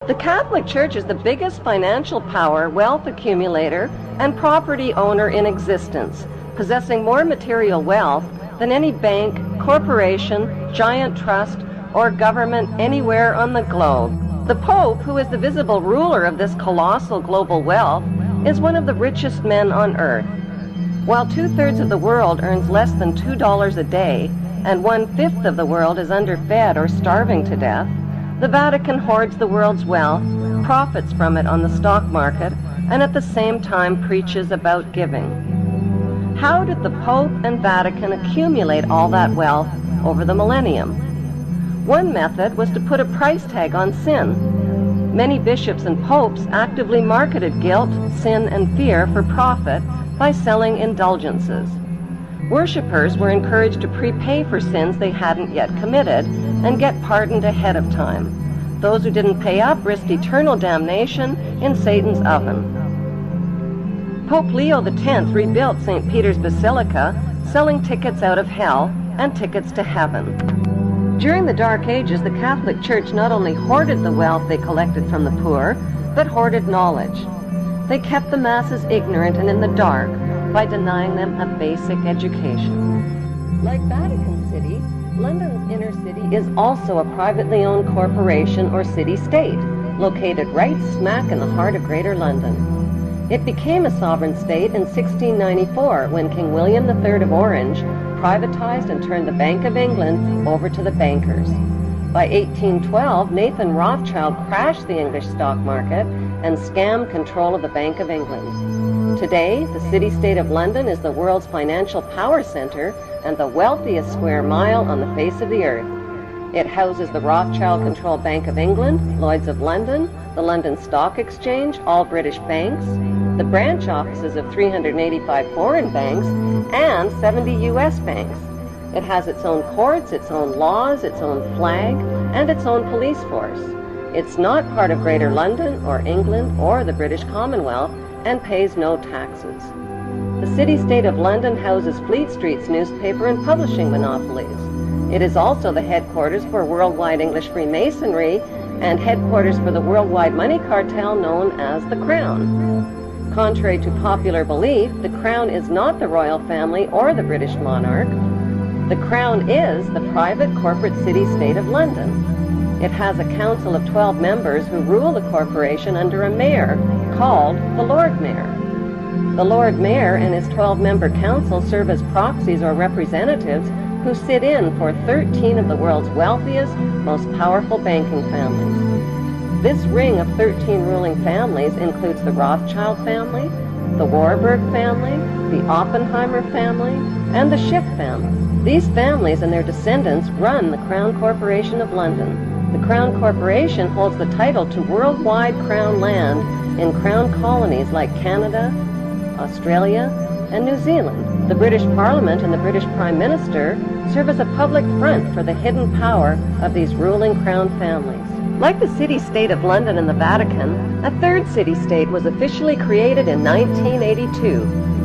The Catholic Church is the biggest financial power, wealth accumulator, and property owner in existence, possessing more material wealth than any bank, corporation, giant trust, or government anywhere on the globe. The Pope, who is the visible ruler of this colossal global wealth, is one of the richest men on earth. While 2/3 of the world earns less than $2 a day, and 1/5 of the world is underfed or starving to death, the Vatican hoards the world's wealth, profits from it on the stock market, and at the same time preaches about giving. How did the Pope and Vatican accumulate all that wealth over the millennium? One method was to put a price tag on sin. Many bishops and popes actively marketed guilt, sin, and fear for profit by selling indulgences. Worshippers were encouraged to prepay for sins they hadn't yet committed and get pardoned ahead of time. Those who didn't pay up risked eternal damnation in Satan's oven. Pope Leo X rebuilt St. Peter's Basilica, selling tickets out of hell and tickets to heaven. During the Dark Ages, the Catholic Church not only hoarded the wealth they collected from the poor, but hoarded knowledge. They kept the masses ignorant and in the dark by denying them a basic education. Like Vatican City, London's inner city is also a privately owned corporation or city-state, located right smack in the heart of Greater London. It became a sovereign state in 1694 when King William III of Orange privatized and turned the Bank of England over to the bankers. By 1812, Nathan Rothschild crashed the English stock market and scammed control of the Bank of England. Today, the city-state of London is the world's financial power center and the wealthiest square mile on the face of the earth. It houses the Rothschild-controlled Bank of England, Lloyd's of London, the London Stock Exchange, all British banks, the branch offices of 385 foreign banks, and 70 U.S. banks. It has its own courts, its own laws, its own flag, and its own police force. It's not part of Greater London or England or the British Commonwealth and pays no taxes. The city-state of London houses Fleet Street's newspaper and publishing monopolies. It is also the headquarters for worldwide English Freemasonry and headquarters for the worldwide money cartel known as the Crown. Contrary to popular belief, the Crown is not the royal family or the British monarch. The Crown is the private corporate city-state of London. It has a council of 12 members who rule the corporation under a mayor called the Lord Mayor. The Lord Mayor and his 12-member council serve as proxies or representatives who sit in for 13 of the world's wealthiest, most powerful banking families. This ring of 13 ruling families includes the Rothschild family, the Warburg family, the Oppenheimer family, and the Schiff family. These families and their descendants run the Crown Corporation of London. The Crown Corporation holds the title to worldwide Crown land in Crown colonies like Canada, Australia, and New Zealand. The British Parliament and the British Prime Minister serve as a public front for the hidden power of these ruling Crown families. Like the city-state of London and the Vatican, a third city-state was officially created in 1982.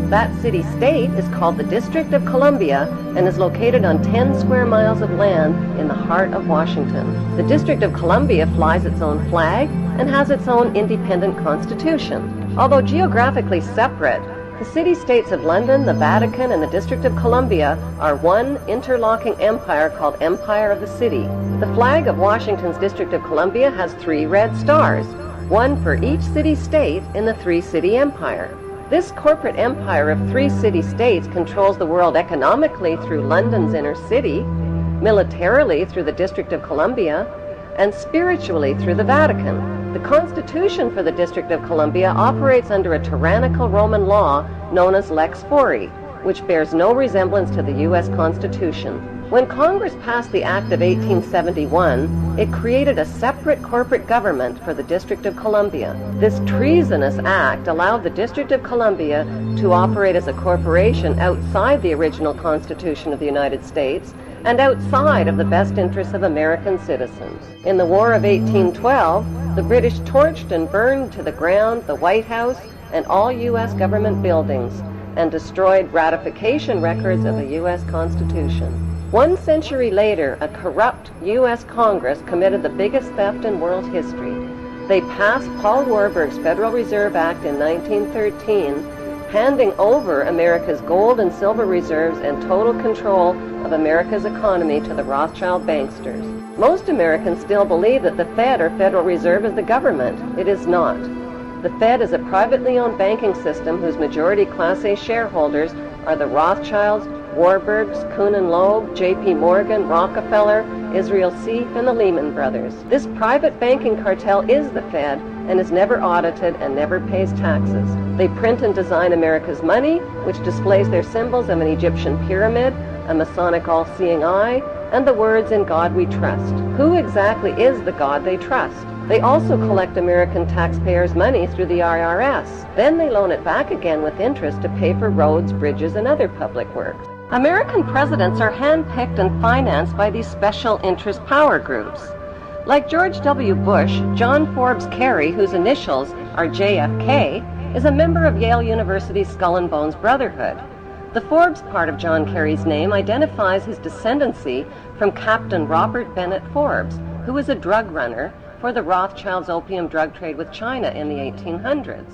That city-state is called the District of Columbia and is located on 10 square miles of land in the heart of Washington. The District of Columbia flies its own flag and has its own independent constitution. Although geographically separate, the city-states of London, the Vatican, and the District of Columbia are one interlocking empire called Empire of the City. The flag of Washington's District of Columbia has 3 red stars, one for each city-state in the 3-city empire. This corporate empire of 3 city-states controls the world economically through London's inner city, militarily through the District of Columbia, and spiritually through the Vatican. The Constitution for the District of Columbia operates under a tyrannical Roman law known as Lex Fori, which bears no resemblance to the U.S. Constitution. When Congress passed the Act of 1871, it created a separate corporate government for the District of Columbia. This treasonous act allowed the District of Columbia to operate as a corporation outside the original Constitution of the United States and outside of the best interests of American citizens. In the War of 1812, the British torched and burned to the ground the White House and all U.S. government buildings and destroyed ratification records of the U.S. Constitution. 1 century later, a corrupt U.S. Congress committed the biggest theft in world history. They passed Paul Warburg's Federal Reserve Act in 1913, handing over America's gold and silver reserves and total control of America's economy to the Rothschild banksters. Most Americans still believe that the Fed, or Federal Reserve, is the government. It is not. The Fed is a privately owned banking system whose majority Class A shareholders are the Rothschilds, Warburgs, Kuhn and Loeb, J.P. Morgan, Rockefeller, Israel Seif, and the Lehman Brothers. This private banking cartel is the Fed and is never audited and never pays taxes. They print and design America's money, which displays their symbols of an Egyptian pyramid, a Masonic all-seeing eye, and the words "In God We Trust." Who exactly is the God they trust? They also collect American taxpayers' money through the IRS. Then they loan it back again with interest to pay for roads, bridges, and other public works. American presidents are handpicked and financed by these special interest power groups. Like George W. Bush, John Forbes Kerry, whose initials are JFK, is a member of Yale University's Skull and Bones Brotherhood. The Forbes part of John Kerry's name identifies his descendancy from Captain Robert Bennett Forbes, who was a drug runner for the Rothschilds' opium drug trade with China in the 1800s.